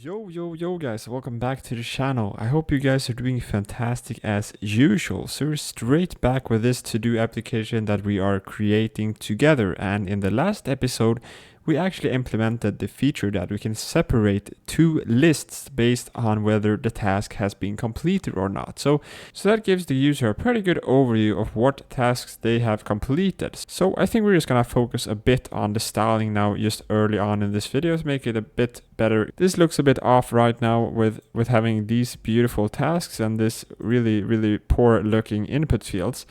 Yo guys, welcome back to the channel. I hope you guys are doing fantastic as usual. So we're straight back with this to-do application that we are creating together, and in the last episode we actually implemented the feature that we can separate two lists based on whether the task has been completed or not. So that gives the user a pretty good overview of what tasks they have completed. So I think we're just gonna focus a bit on the styling now just early on in this video to make it a bit better. This looks a bit off right now with having these beautiful tasks and this really poor looking input fields.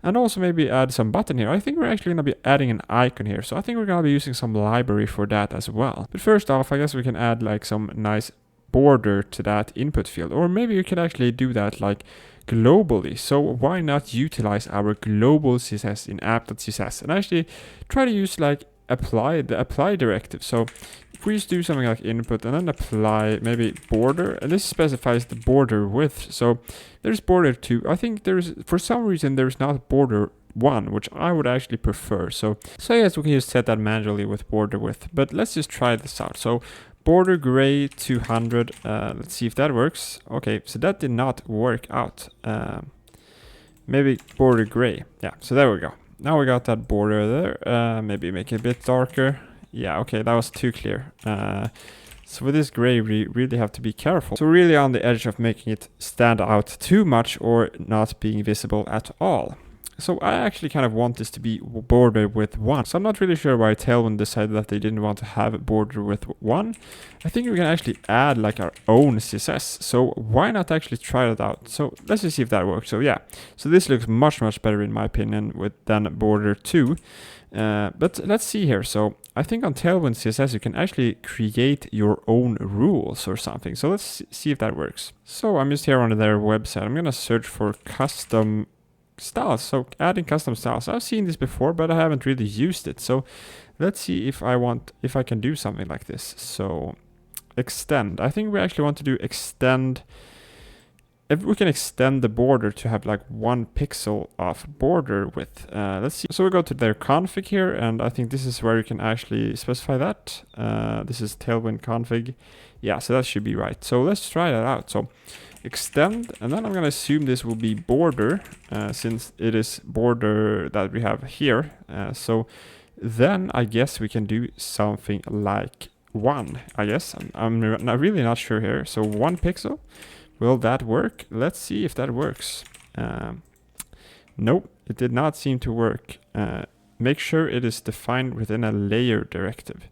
And also maybe add some button here. I think we're actually going to be adding an icon here. So I think we're going to be using some library for that as well. But first off, I guess we can add like some nice border to that input field. Or maybe you could actually do that like globally. So why not utilize our global CSS in app.css and actually try to use like the apply directive. So if we just do something like input and then apply maybe border, and this specifies the border width. So there's border 2. I think for some reason there's not border 1, which I would actually prefer. So yes, we can just set that manually with border width, but let's just try this out. So border gray 200, let's see if that works. Okay, so that did not work out. Maybe border gray. Yeah, so there we go. Now we got that border there. Maybe make it a bit darker. Yeah, okay, that was too clear. So with this gray, we really have to be careful. So really on the edge of making it stand out too much or not being visible at all. So I actually kind of want this to be border with 1. So I'm not really sure why Tailwind decided that they didn't want to have a border with 1. I think we can actually add like our own CSS. So why not actually try that out? So let's just see if that works. So yeah, so this looks much better in my opinion than border 2. But let's see here. So I think on Tailwind CSS you can actually create your own rules or something. So let's see if that works. So I'm just here on their website. I'm gonna search for custom styles. So adding custom styles. I've seen this before, but I haven't really used it. So let's see if I can do something like this. So extend. I think we actually want to do extend. If we can extend the border to have like 1 pixel of border width. Let's see. So we go to their config here, and I think this is where you can actually specify that. This is Tailwind config. Yeah, so that should be right. So let's try that out. So extend, and then I'm going to assume this will be border, since it is border that we have here. So then I guess we can do something like 1, I guess. I'm really not sure here. So 1 pixel. Will that work? Let's see if that works. Nope, it did not seem to work. Make sure it is defined within a layer directive.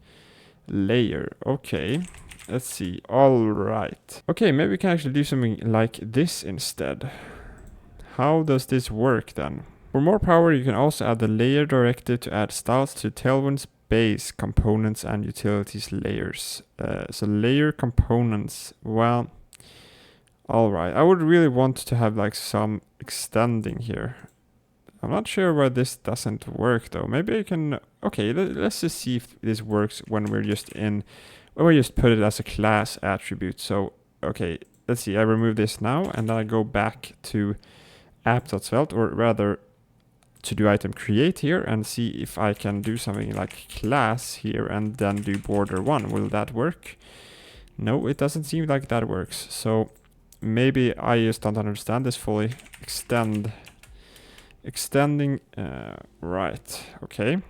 Layer, okay. Let's see, all right. Okay, maybe we can actually do something like this instead. How does this work then? For more power, you can also add the layer directive to add styles to Tailwind's base, components, and utilities layers. So layer components, well, all right. I would really want to have like some extending here. I'm not sure why this doesn't work though. Maybe I can, okay, let's just see if this works when we just put it as a class attribute. So, okay, let's see, I remove this now, and then I go back to app.svelte, or rather to do item create here, and see if I can do something like class here and then do border 1. Will that work? No, it doesn't seem like that works. So maybe I just don't understand this fully. Extending, right, okay.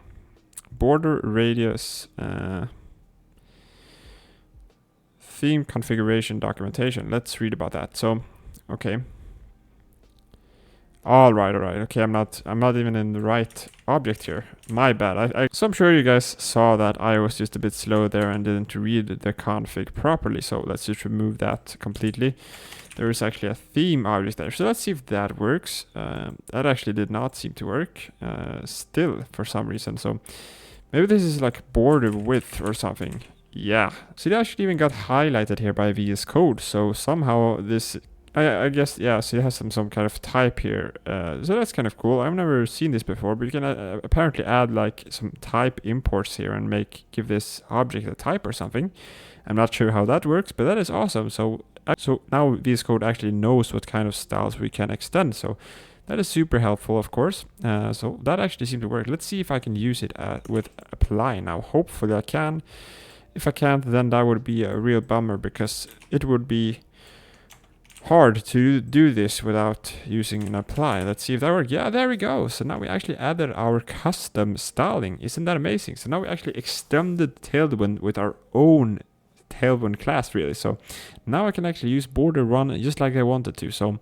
Border radius, theme configuration documentation. Let's read about that. So, okay. All right. Okay, I'm not even in the right object here. My bad. So I'm sure you guys saw that I was just a bit slow there and didn't read the config properly. So let's just remove that completely. There is actually a theme object there. So let's see if that works. That actually did not seem to work still for some reason. So maybe this is like border width or something. Yeah. So it actually even got highlighted here by VS Code. So somehow this, I guess, yeah, so it has some kind of type here. So that's kind of cool. I've never seen this before, but you can apparently add like some type imports here and give this object a type or something. I'm not sure how that works, but that is awesome. So now VS Code actually knows what kind of styles we can extend. So that is super helpful, of course. So that actually seemed to work. Let's see if I can use it with apply now. Hopefully I can. If I can't, then that would be a real bummer, because it would be hard to do this without using an apply. Let's see if that works. Yeah, there we go. So now we actually added our custom styling. Isn't that amazing? So now we actually extended Tailwind with our own Tailwind class, really. So now I can actually use border one just like I wanted to. So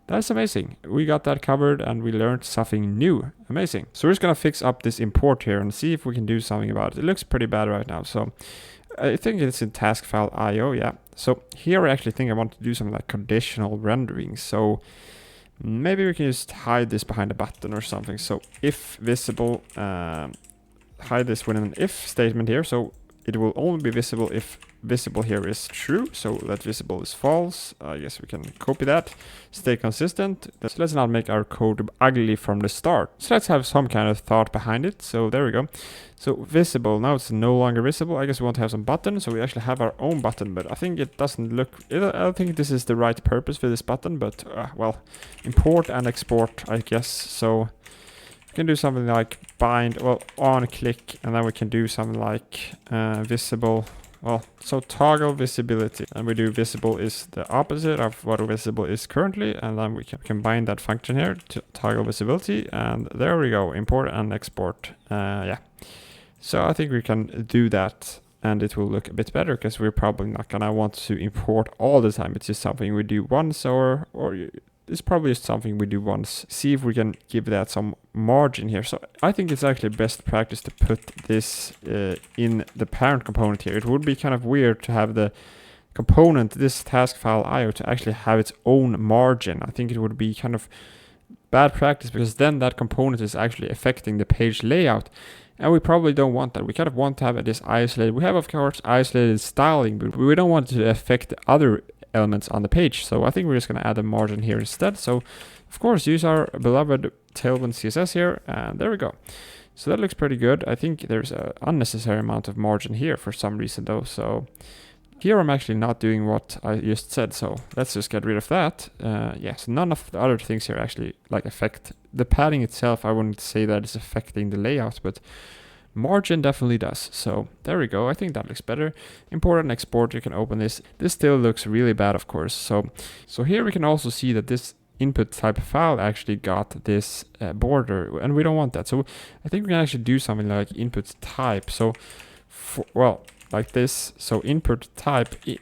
that's amazing. We got that covered and we learned something new. Amazing. So we're just gonna fix up this import here and see if we can do something about it. It looks pretty bad right now. So I think it's in task file IO, yeah. So here I actually think I want to do something like conditional rendering. So maybe we can just hide this behind a button or something. So if visible, hide this with an if statement here. So it will only be visible if visible here is true. So that visible is false. I guess we can copy that. Stay consistent. So let's not make our code ugly from the start. So let's have some kind of thought behind it. So there we go. So visible, now it's no longer visible. I guess we want to have some buttons. So we actually have our own button, but I think it doesn't look, I don't think this is the right purpose for this button, but well, import and export, I guess. So we can do something like bind, well, on click, and then we can do something like visible. Well, so toggle visibility, and we do visible is the opposite of what visible is currently, and then we can combine that function here to toggle visibility, and there we go, import and export. Yeah, so I think we can do that, and it will look a bit better, because we're probably not gonna want to import all the time. It's just something we do once, or it's probably just something we do once. See if we can give that some margin here. So I think it's actually best practice to put this in the parent component here. It would be kind of weird to have the component, this task file IO, to actually have its own margin. I think it would be kind of bad practice, because then that component is actually affecting the page layout. And we probably don't want that. We kind of want to have this isolated. We have, of course, isolated styling, but we don't want it to affect the other elements on the page. So I think we're just going to add a margin here instead. So of course, use our beloved Tailwind CSS here, and there we go. So that looks pretty good. I think there's an unnecessary amount of margin here for some reason though. So here I'm actually not doing what I just said, so let's just get rid of that. Yes, none of the other things here actually like affect the padding itself. I wouldn't say that it's affecting the layout, but margin definitely does. So there we go. I think that looks better. Import and export. You can open this. This still looks really bad, of course. So here we can also see that this input type file actually got this border, and we don't want that. So I think we can actually do something like input type. So well, like this. So input type, we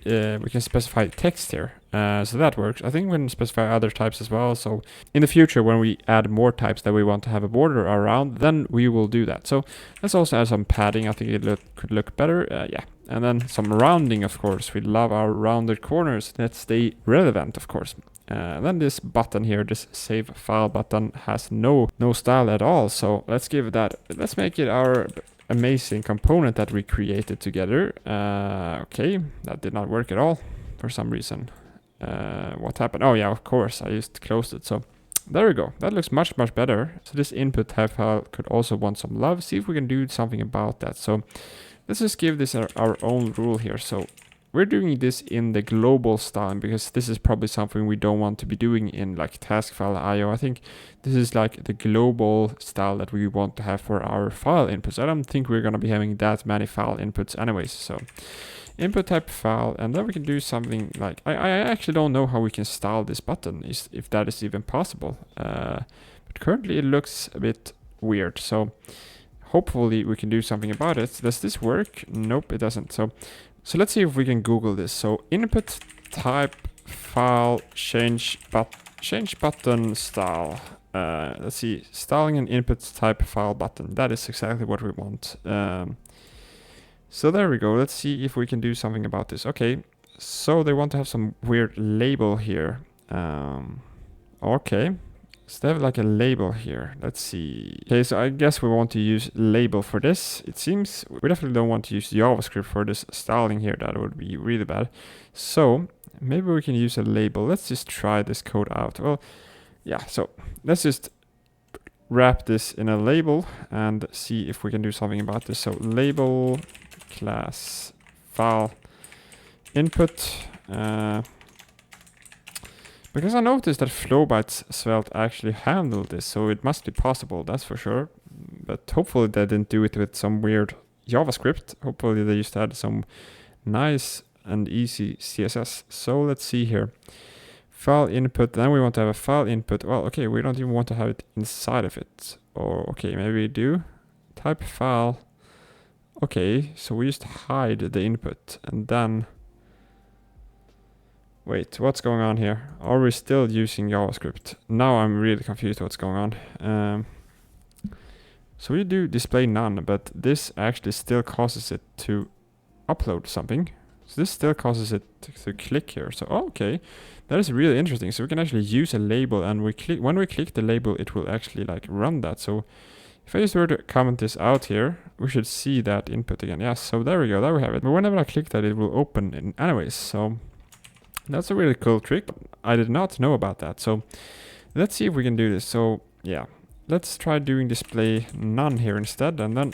can specify text here. So that works. I think we can specify other types as well. So in the future, when we add more types that we want to have a border around, then we will do that. So let's also add some padding. I think it could look better. Yeah. And then some rounding, of course. We love our rounded corners. Let's stay relevant, of course. Then this button here, this save file button, has no style at all. So let's give that, let's make it our amazing component that we created together. Okay, that did not work at all for some reason. What happened? Oh yeah, of course, I just closed it. So there we go. That looks much better. So this input type file could also want some love. See if we can do something about that. So let's just give this our own rule here. So we're doing this in the global styling, because this is probably something we don't want to be doing in like task file IO. I think this is like the global style that we want to have for our file inputs. I don't think we're going to be having that many file inputs anyways. So input type file, and then we can do something like, I actually don't know how we can style this button, if that is even possible. But currently it looks a bit weird. So hopefully we can do something about it. Does this work? Nope, it doesn't. So let's see if we can Google this. So input type file change button style. Let's see, styling an input type file button. That is exactly what we want. So there we go. Let's see if we can do something about this. Okay, so they want to have some weird label here. Okay. So they have like a label here. Let's see. Okay, so I guess we want to use label for this. It seems we definitely don't want to use JavaScript for this styling here. That would be really bad. So maybe we can use a label. Let's just try this code out. Well, yeah, so let's just wrap this in a label and see if we can do something about this. So label class file input. Because I noticed that Flowbytes Svelte actually handled this, so it must be possible, that's for sure. But hopefully they didn't do it with some weird JavaScript. Hopefully they just had some nice and easy CSS. So let's see here. File input, then we want to have a file input. Well, okay, we don't even want to have it inside of it. Or, okay, maybe we do. Type file. Okay, so we just hide the input and then... Wait, what's going on here? Are we still using JavaScript? Now I'm really confused what's going on. So we do display none, but this actually still causes it to upload something. So this still causes it to click here. So, okay, that is really interesting. So we can actually use a label, and when we click the label, it will actually like run that. So if I just were to comment this out here, we should see that input again. Yeah, so there we go, there we have it. But whenever I click that, it will open in anyways. So that's a really cool trick. I did not know about that. So let's see if we can do this. So yeah, let's try doing display none here instead, and then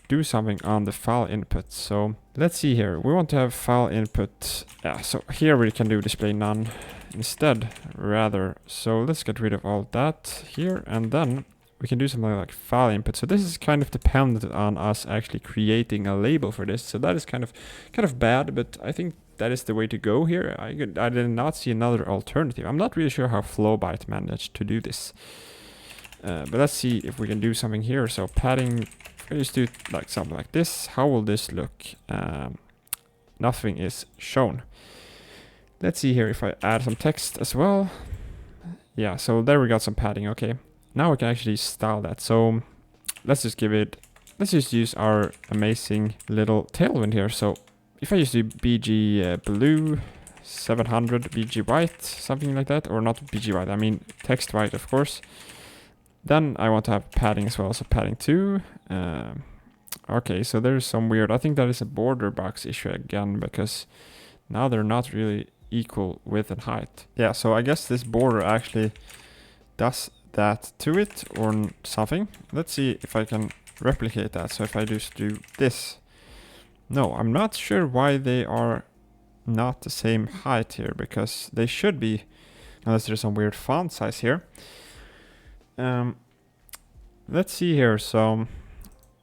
do something on the file input. So let's see here. We want to have file input. Yeah, so here we can do display none instead, rather. So let's get rid of all that here, and then we can do something like file input. So this is kind of dependent on us actually creating a label for this. So that is kind of bad, but I think that is the way to go here. I did not see another alternative. I'm not really sure how Flowbyte managed to do this. But let's see if we can do something here. So padding, I just do like something like this. How will this look? Nothing is shown. Let's see here if I add some text as well. Yeah, so there we got some padding. Okay, now we can actually style that. So let's just use our amazing little Tailwind here. So if I just do BG blue 700 BG white, something like that, or not BG white, I mean text white, of course. Then I want to have padding as well, so padding 2. Okay, so there's some weird, I think that is a border box issue again, because now they're not really equal width and height. Yeah, so I guess this border actually does that to it or something. Let's see if I can replicate that. So if I just do this. No, I'm not sure why they are not the same height here, because they should be, unless there's some weird font size here. Let's see here. So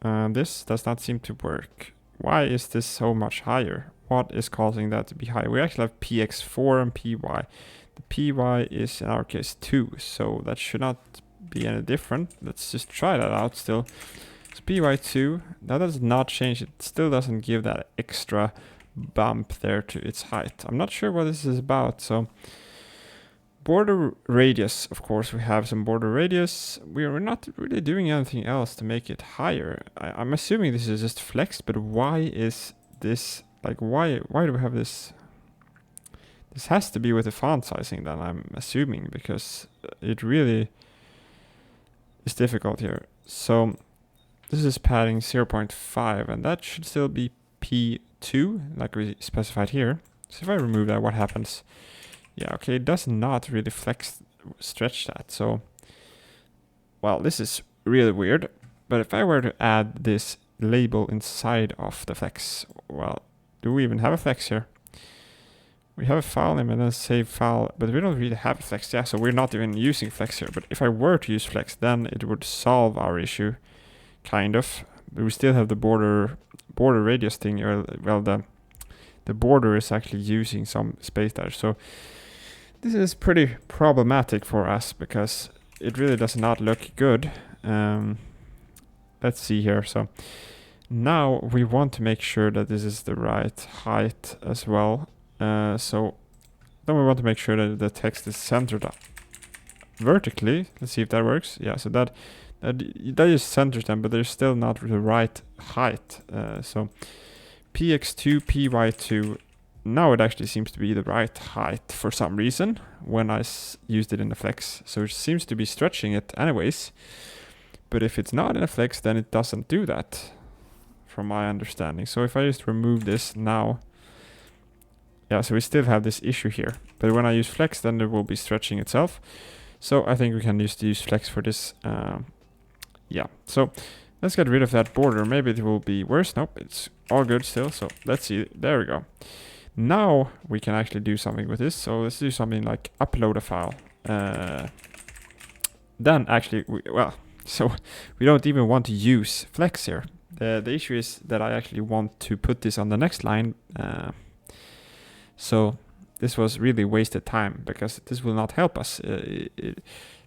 this does not seem to work. Why is this so much higher? What is causing that to be high? We actually have px4 and py. The py is in our case 2, so that should not be any different. Let's just try that out still. So py2, that does not change. It still doesn't give that extra bump there to its height. I'm not sure what this is about. So border radius, of course, we have some border radius. We're not really doing anything else to make it higher. I'm assuming this is just flexed, but why is this, like, why do we have this? This has to be with the font sizing then, I'm assuming, because it really is difficult here. So this is padding 0.5, and that should still be P2, like we specified here. So if I remove that, what happens? Yeah, okay, it does not really stretch that. So, well, this is really weird. But if I were to add this label inside of the flex, well, do we even have a flex here? We have a file name and then save file, but we don't really have a flex. Yeah, so we're not even using flex here. But if I were to use flex, then it would solve our issue, kind of. But we still have the border radius thing, or, well, the border is actually using some space there. So this is pretty problematic for us because it really does not look good. Let's see here. So now we want to make sure that this is the right height as well. So then we want to make sure that the text is centered up vertically. Let's see if that works. Yeah, so that just centers them, but they're still not the right height. So px2, py2, now it actually seems to be the right height for some reason when I used it in the flex. So it seems to be stretching it anyways. But if it's not in a flex, then it doesn't do that, from my understanding. So if I just remove this now, yeah, so we still have this issue here. But when I use flex, then it will be stretching itself. So I think we can just use flex for this. Yeah, so let's get rid of that border. Maybe it will be worse. Nope, it's all good still. So let's see. There we go. Now we can actually do something with this. So let's do something like upload a file. Then actually, so we don't even want to use flex here. the issue is that I actually want to put this on the next line. So this was really wasted time because this will not help us.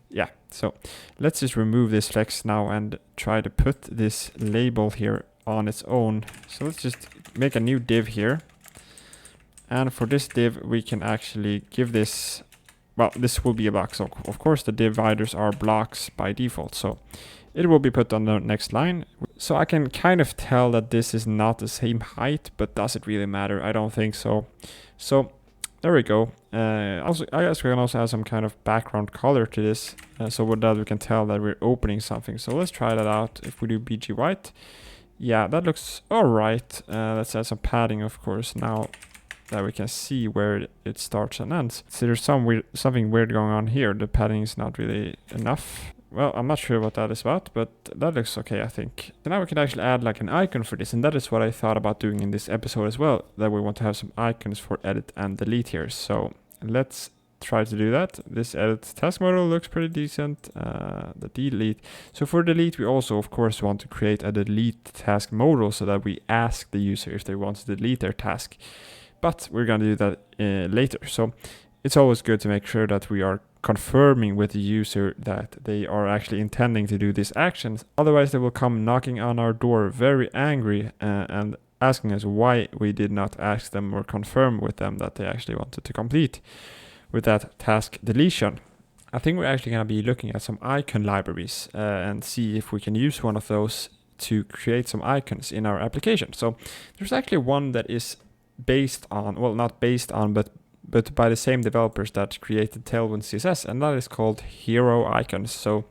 Yeah, so let's just remove this flex now and try to put this label here on its own. So let's just make a new div here. And for this div, we can actually give this, well, this will be a block. So of course the dividers are blocks by default. So it will be put on the next line. So I can kind of tell that this is not the same height, but does it really matter? I don't think so. So there we go. Also, I guess we can also add some kind of background color to this. So with that we can tell that we're opening something. So let's try that out. If we do BG white, yeah, that looks all right. Let's add some padding, of course, now that we can see where it starts and ends. So there's something weird going on here. The padding is not really enough. Well, I'm not sure what that is about, but that looks okay, I think. So now we can actually add like an icon for this, and that is what I thought about doing in this episode as well, that we want to have some icons for edit and delete here. So let's try to do that. This edit task model looks pretty decent. The delete. So for delete, we also, of course, want to create a delete task modal so that we ask the user if they want to delete their task. But we're going to do that later. So it's always good to make sure that we are confirming with the user that they are actually intending to do these actions. Otherwise, they will come knocking on our door very angry and asking us why we did not ask them or confirm with them that they actually wanted to complete with that task deletion. I think we're actually going to be looking at some icon libraries and see if we can use one of those to create some icons in our application. So there's actually one that is based on, well, not based on, but by the same developers that created Tailwind CSS, and that is called Hero Icons. So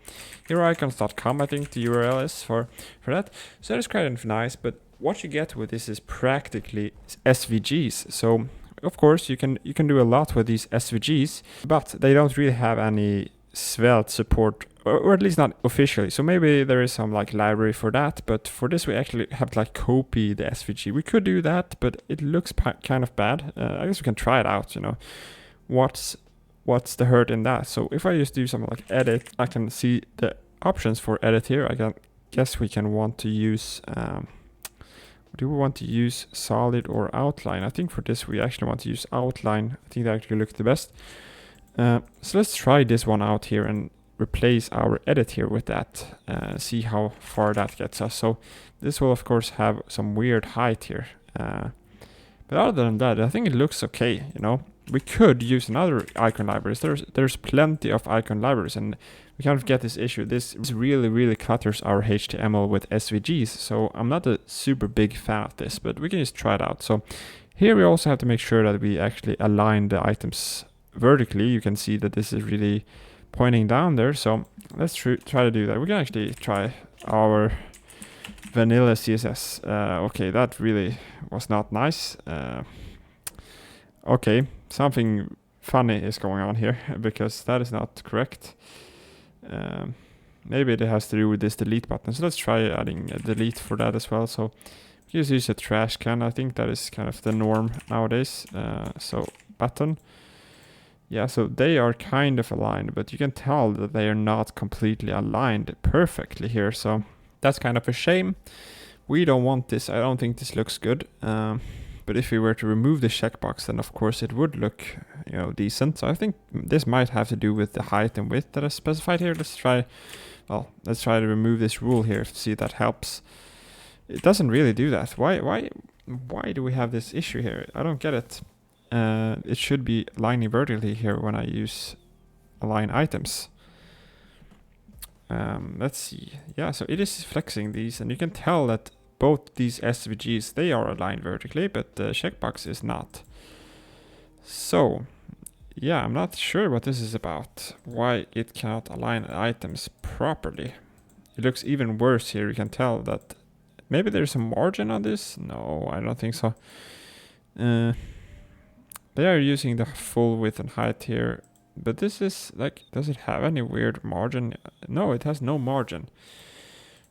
heroicons.com, I think the URL is for that. So that is kind of nice, but what you get with this is practically SVGs. So of course you can do a lot with these SVGs, but they don't really have any Svelte support, or at least not officially. So maybe there is some like library for that, but for this we actually have to like copy the SVG. We could do that, but it looks kind of bad. I guess we can try it out, you know. What's the hurt in that? So if I just do something like edit, I can see the options for edit here. I guess we can want to use, do we want to use solid or outline? I think for this we actually want to use outline. I think that actually looks the best. So let's try this one out here and replace our edit here with that. See how far that gets us. So this will of course have some weird height here. But other than that, I think it looks okay, you know. We could use another icon libraries. There's plenty of icon libraries, and we kind of get this issue. This really clutters our HTML with SVGs. So I'm not a super big fan of this, but we can just try it out. So here we also have to make sure that we actually align the items vertically. You can see that this is really pointing down there. So let's try to do that. We can actually try our vanilla CSS. Okay, that really was not nice. Okay, something funny is going on here because that is not correct. Maybe it has to do with this delete button. So let's try adding a delete for that as well. So just use a trash can. I think that is kind of the norm nowadays. So button. Yeah, so they are kind of aligned, but you can tell that they are not completely aligned perfectly here. So that's kind of a shame. We don't want this. I don't think this looks good. But if we were to remove the checkbox, then of course it would look, you know, decent. So I think this might have to do with the height and width that is specified here. Let's try to remove this rule here to see if that helps. It doesn't really do that. Why do we have this issue here? I don't get it. It should be aligning vertically here when I use align items. Let's see. Yeah, so it is flexing these, and you can tell that both these SVGs, they are aligned vertically, but the checkbox is not. So yeah, I'm not sure what this is about. Why it cannot align items properly. It looks even worse here. You can tell that maybe there's a margin on this. No, I don't think so. They are using the full width and height here, but this is like, does it have any weird margin? No, it has no margin.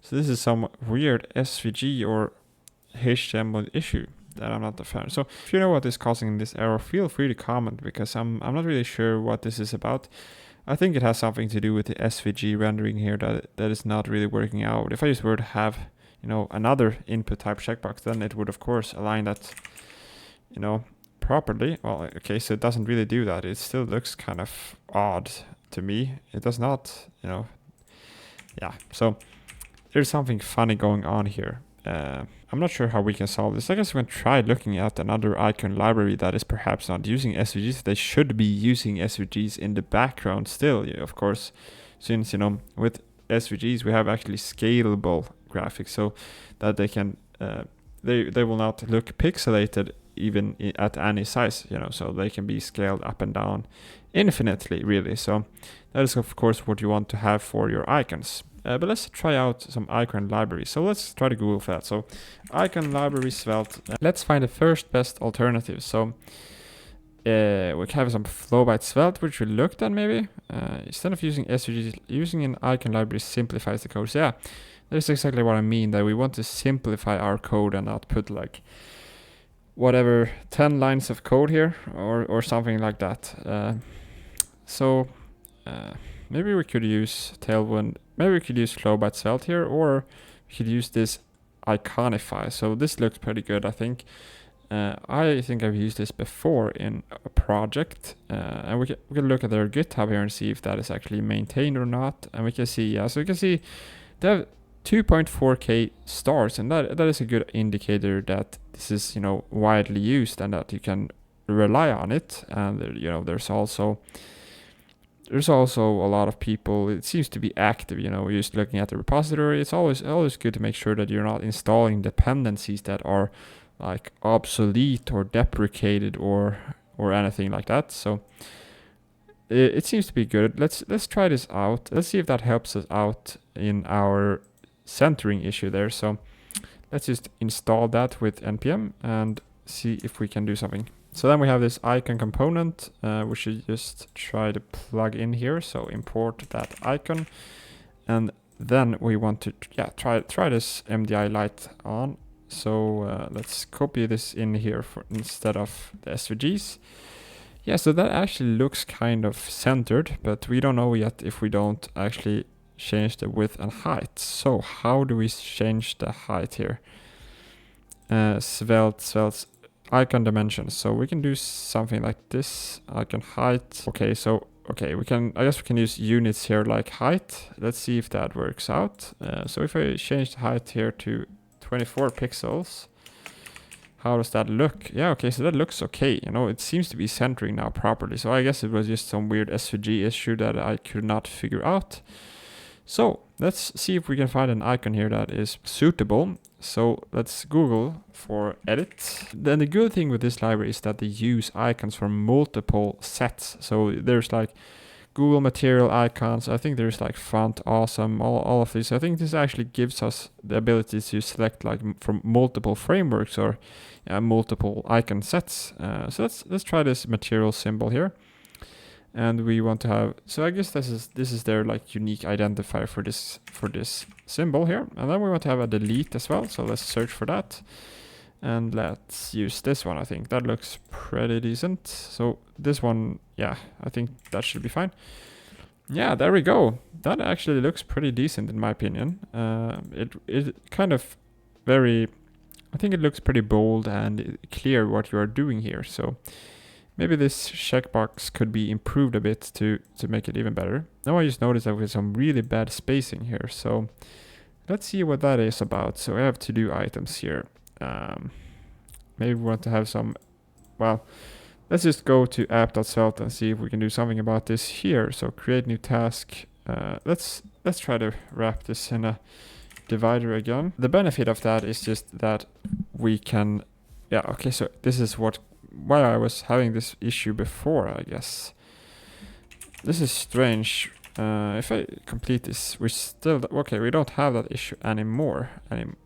So this is some weird SVG or HTML issue that I'm not a fan. So if you know what is causing this error, feel free to comment, because I'm not really sure what this is about. I think it has something to do with the SVG rendering here that is not really working out. If I just were to have, you know, another input type checkbox, then it would of course align that, you know, properly. Well, okay, so it doesn't really do that. It still looks kind of odd to me. It does not, you know, yeah. So there's something funny going on here. I'm not sure how we can solve this. I guess we can try looking at another icon library that is perhaps not using SVGs. They should be using SVGs in the background still, yeah, of course, since, you know, with SVGs we have actually scalable graphics, so that they can they will not look pixelated even at any size, you know, so they can be scaled up and down infinitely, really. So that is of course what you want to have for your icons. But let's try out some icon libraries. So let's try to Google for that. So icon library Svelte. Let's find the first best alternative. So we have some flow by Svelte, which we looked at maybe. Instead of using SVGs, using an icon library simplifies the code. So yeah, that's exactly what I mean, that we want to simplify our code and not put like whatever 10 lines of code here or something like that. Maybe we could use Tailwind. Maybe we could use flow by Svelte here, or we could use this Iconify. So this looks pretty good, I think. I think I've used this before in a project, and we can look at their GitHub here and see if that is actually maintained or not. And we can see, yeah, so we can see they have 2.4k stars, and that is a good indicator that this is, you know, widely used and that you can rely on it. And you know, there's also a lot of people. It seems to be active, you know, just looking at the repository. It's always good to make sure that you're not installing dependencies that are like obsolete or deprecated or anything like that. So it seems to be good. Let's try this out. Let's see if that helps us out in our centering issue there. So let's just install that with npm and see if we can do something. So then we have this icon component, we should just try to plug in here. So import that icon, and then we want to try this MDI light on. So let's copy this in here for instead of the SVGs. Yeah, so that actually looks kind of centered, but we don't know yet if we don't actually change the width and height. So how do we change the height here? Svelte's icon dimensions. So we can do something like this. Icon height. Okay, so we can, I guess we can use units here like height. Let's see if that works out. So if I change the height here to 24 pixels, how does that look? Yeah, okay, so that looks okay. You know, it seems to be centering now properly. So I guess it was just some weird SVG issue that I could not figure out. So let's see if we can find an icon here that is suitable. So let's Google for edit. Then the good thing with this library is that they use icons from multiple sets. So there's like Google material icons. I think there's like font awesome, all of these. I think this actually gives us the ability to select like from multiple frameworks or multiple icon sets. So let's try this material symbol here. And we want to have, so I guess this is their like unique identifier for this symbol here. And then we want to have a delete as well. So let's search for that. And let's use this one. I think that looks pretty decent. So this one, yeah, I think that should be fine. Yeah, there we go. That actually looks pretty decent in my opinion. It kind of very, I think it looks pretty bold and clear what you are doing here. So maybe this checkbox could be improved a bit to make it even better. Now I just noticed that we have some really bad spacing here. So let's see what that is about. So I have to do items here. Maybe we want to have some, well, let's just go to app.svelte and see if we can do something about this here. So create new task. Let's try to wrap this in a divider again. The benefit of that is just that we can, yeah, okay, so this is why I was having this issue before, I guess. This is strange. If I complete this, we still, okay, we don't have that issue anymore.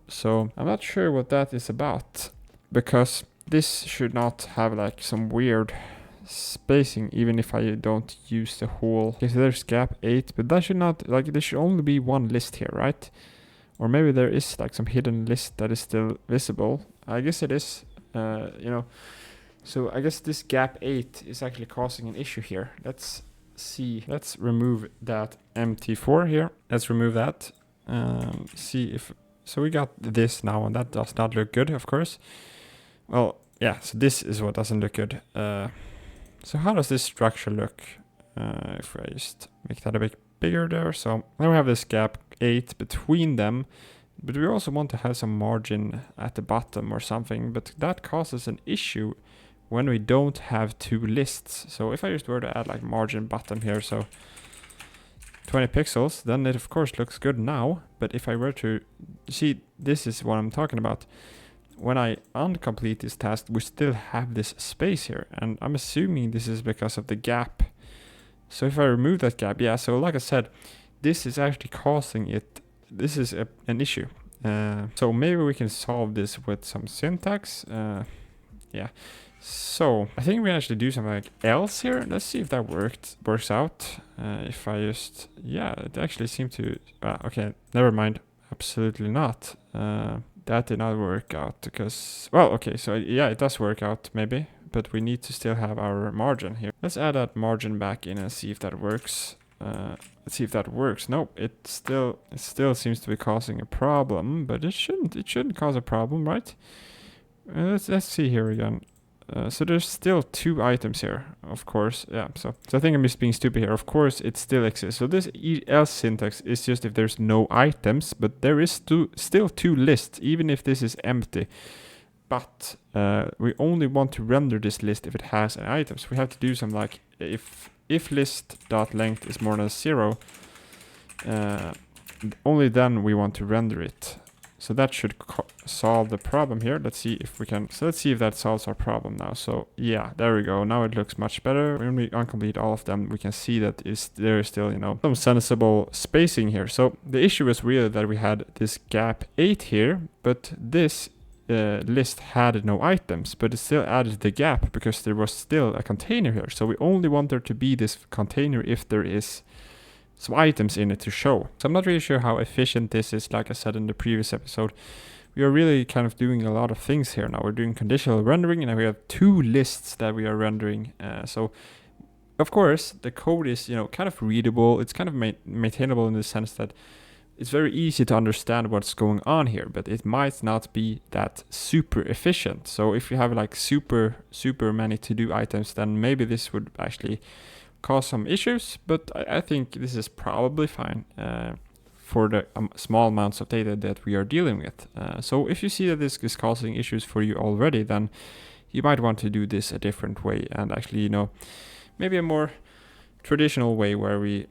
So I'm not sure what that is about, because this should not have like some weird spacing, even if I don't use the whole. Okay, so there's gap 8, but that should not, like, there should only be one list here, right? Or maybe there is like some hidden list that is still visible. I guess it is, you know. So I guess this gap 8 is actually causing an issue here. Let's see. Let's remove that MT4 here. Let's remove that. See if So we got this now, and that does not look good, of course. Well, yeah, so this is what doesn't look good. So how does this structure look? If I just make that a bit bigger there. So now we have this gap 8 between them, but we also want to have some margin at the bottom or something, but that causes an issue when we don't have two lists. So if I just were to add like margin bottom here, so 20 pixels, then it of course looks good now. But if I were to see, this is what I'm talking about. When I uncomplete this task, we still have this space here, and I'm assuming this is because of the gap. So if I remove that gap, yeah, so like I said, this is actually causing it. This is an issue. So maybe we can solve this with some syntax. Yeah. So I think we actually do something like else here. Let's see if that works out. If I just, yeah, it actually seemed to, okay, never mind. Absolutely not. That did not work out because, well, okay, so yeah, it does work out maybe, but we need to still have our margin here. Let's add that margin back in and see if that works. Let's see if that works. Nope, it still seems to be causing a problem, but it shouldn't cause a problem, right? Let's see here again. So there's still two items here, of course. Yeah, so I think I'm just being stupid here. Of course, it still exists. So this else syntax is just if there's no items, but there is still two lists, even if this is empty. But we only want to render this list if it has any items. We have to do something like if list.length is more than 0, only then we want to render it. So that should solve the problem here. Let's see if we can. So let's see if that solves our problem now. So yeah, there we go. Now it looks much better. When we uncomplete all of them, we can see that there is still, you know, some sensible spacing here. So the issue is really that we had this gap 8 here, but this list had no items, but it still added the gap because there was still a container here. So we only want there to be this container if there is some items in it to show. So I'm not really sure how efficient this is. Like I said in the previous episode, we are really kind of doing a lot of things here now. We're doing conditional rendering, and we have two lists that we are rendering. So of course the code is, you know, kind of readable. It's kind of maintainable in the sense that it's very easy to understand what's going on here, but it might not be that super efficient. So if you have like super many to-do items, then maybe this would actually cause some issues, but I think this is probably fine for the small amounts of data that we are dealing with. So if you see that this is causing issues for you already, then you might want to do this a different way, and actually, you know, maybe a more traditional way where we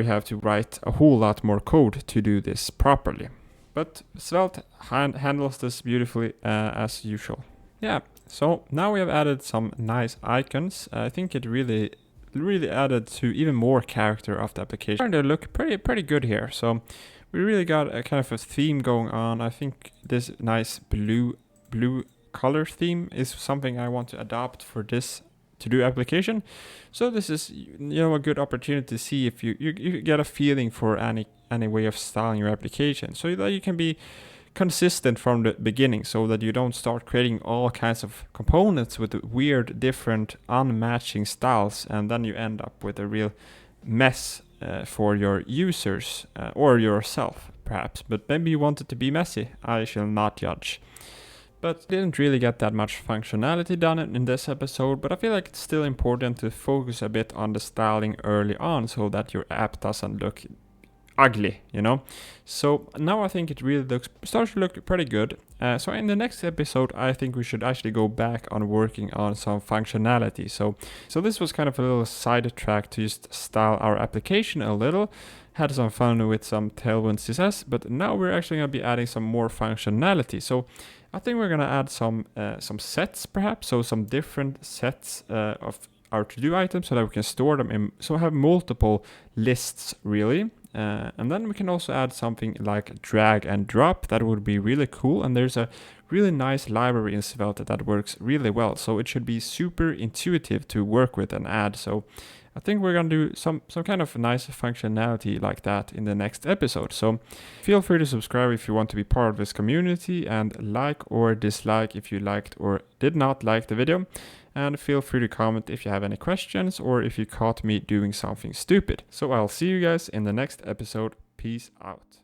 have to write a whole lot more code to do this properly. But Svelte handles this beautifully as usual. Yeah, so now we have added some nice icons. I think it really added to even more character of the application. Starting to look pretty good here. So we really got a kind of a theme going on. I think this nice blue color theme is something I want to adopt for this to-do application. So this is, you know, a good opportunity to see if you get a feeling for any way of styling your application, so that you can be consistent from the beginning, so that you don't start creating all kinds of components with weird, different, unmatching styles, and then you end up with a real mess for your users or yourself, perhaps. But maybe you want it to be messy. I shall not judge. But didn't really get that much functionality done in this episode, but I feel like it's still important to focus a bit on the styling early on, so that your app doesn't look ugly, you know. So now I think it really starts to look pretty good. So in the next episode, I think we should actually go back on working on some functionality. So this was kind of a little sidetrack to just style our application a little. Had some fun with some Tailwind CSS, but now we're actually going to be adding some more functionality. So I think we're going to add some sets, perhaps. So some different sets of our to-do items, so that we can store them in, so have multiple lists really. And then we can also add something like drag and drop. That would be really cool. And there's a really nice library in Svelte that works really well. So it should be super intuitive to work with and add. So I think we're going to do some kind of nice functionality like that in the next episode. So feel free to subscribe if you want to be part of this community, and like or dislike if you liked or did not like the video. And feel free to comment if you have any questions or if you caught me doing something stupid. So I'll see you guys in the next episode. Peace out.